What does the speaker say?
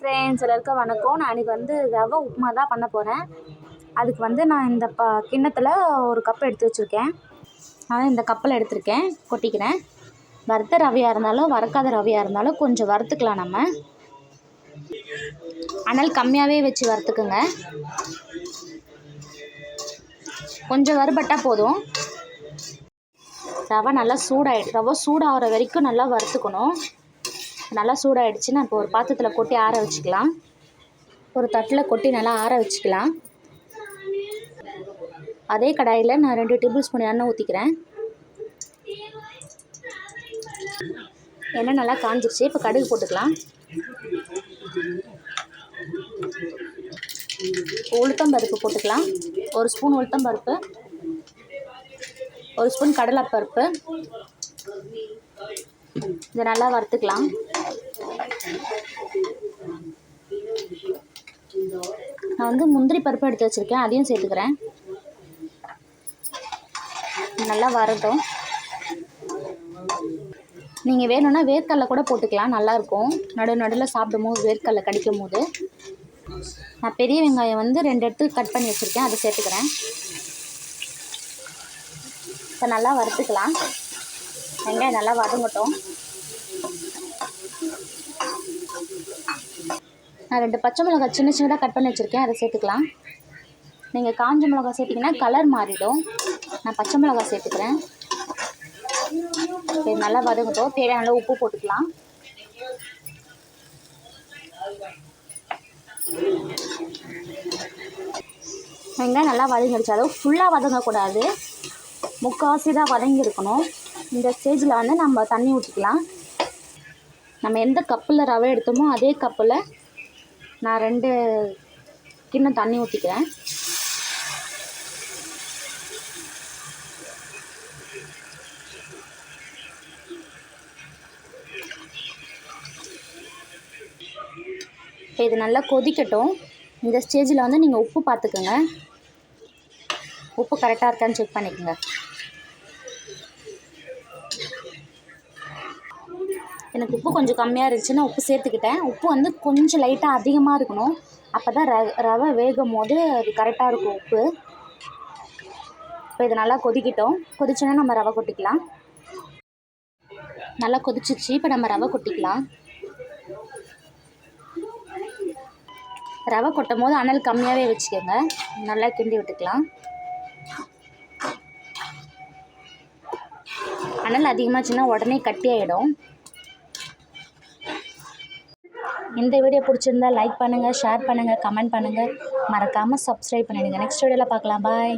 Friends எல்லாருக்கும் வணக்கம். நான் இன்றைக்கி வந்து ரவை உப்புமா தான் பண்ண போகிறேன். அதுக்கு வந்து நான் இந்த கிண்ணத்தில் ஒரு கப் எடுத்து வச்சுருக்கேன். நான் இந்த கப்பில் எடுத்திருக்கேன், கொட்டிக்கிறேன். வறுத்த ரவையாக இருந்தாலும் வறுக்காத ரவையாக இருந்தாலும் கொஞ்சம் வறுத்துக்கலாம். நம்ம அனல் கம்மியாகவே வச்சு வறுத்துக்குங்க. கொஞ்சம் வறுபட்டால் போதும். ரவை சூடாகிற வரைக்கும் நல்லா வறுத்துக்கணும். நல்லா சூடாகிடுச்சு. நான் இப்போ ஒரு பாத்திரத்தில் கொட்டி ஆற வச்சுக்கலாம். ஒரு தட்டில் கொட்டி நல்லா ஆற வச்சுக்கலாம். அதே கடாயில் நான் 2 டேபிள் ஸ்பூன் எண்ணெய் ஊற்றிக்கிறேன். எண்ணெய் நல்லா காஞ்சிருச்சு. இப்போ கடுகு போட்டுக்கலாம். உளுத்தம்பருப்பு போட்டுக்கலாம். 1 ஸ்பூன் உளுத்தம்பருப்பு, 1 ஸ்பூன் கடலைப்பருப்பு. இதை நல்லா வறுத்துக்கலாம். நான் வந்து முந்திரி பருப்பு எடுத்து வச்சுருக்கேன், அதையும் சேர்த்துக்கிறேன். நல்லா வரட்டும். நீங்கள் வேணும்னா வேர்க்கடலை கூட போட்டுக்கலாம், நல்லாயிருக்கும். நடுவில் சாப்பிடும் போது வேர்க்கடலை கடிக்கும் போது. நான் பெரிய வெங்காயம் வந்து 2 எடுத்து கட் பண்ணி வச்சுருக்கேன், அதை சேர்த்துக்கிறேன். இப்போ நல்லா வறுத்துக்கலாம். வெங்காயம் நல்லா வதங்கட்டும். நான் 2 பச்சை மிளகாய் சின்னதாக கட் பண்ணி வச்சுருக்கேன், அதை சேர்த்துக்கலாம். நீங்கள் காஞ்ச மிளகாய் சேர்த்திங்கன்னா கலர் மாறிடும். நான் பச்சை மிளகாய் சேர்த்துக்கிறேன். இது நல்லா வதங்கட்டும். தேவையான உப்பு போட்டுக்கலாம். வெங்காயம் நல்லா வதங்கிடுச்சு. அதுவும் ஃபுல்லாக வதங்கக்கூடாது, முக்கால்வாசி தான் வதங்கியிருக்கணும். இந்த ஸ்டேஜில் வந்து நம்ம தண்ணி ஊற்றிக்கலாம். நம்ம எந்த கப்பில் ரவை எடுத்தோமோ அதே கப்பில் நான் 2 கிண்ணம் தண்ணி ஊற்றிக்கிறேன். இது நல்லா கொதிக்கட்டும். இந்த ஸ்டேஜில் வந்து நீங்கள் உப்பு பார்த்துக்குங்க. உப்பு கரெக்டாக இருக்கான்னு செக் பண்ணிக்கோங்க. எனக்கு உப்பு கொஞ்சம் கம்மியாக இருந்துச்சுன்னா உப்பு சேர்த்துக்கிட்டேன். உப்பு வந்து கொஞ்சம் லைட்டாக அதிகமாக இருக்கணும். அப்போ தான் ரவை வேகும் போது அது கரெக்டாக இருக்கும் உப்பு. இப்போ இது நல்லா கொதிக்கட்டும். கொதிச்சோன்னா நம்ம ரவை கொட்டிக்கலாம். நல்லா கொதிச்சிருச்சு. இப்போ நம்ம ரவை கொட்டிக்கலாம். ரவை கொட்டும் போது அனல் கம்மியாகவே வச்சுக்கோங்க. நல்லா கிண்டி விட்டுக்கலாம். அனல் அதிகமாச்சுன்னா உடனே கட்டி ஆகிடும். இந்த வீடியோ பிடிச்சிருந்தால் லைக் பண்ணுங்கள், ஷேர் பண்ணுங்கள், கமெண்ட் பண்ணுங்கள். மறக்காமல் சப்ஸ்கிரைப் பண்ணிவிடுங்க. நெக்ஸ்ட் வீடியோவில் பார்க்கலாம். பாய்.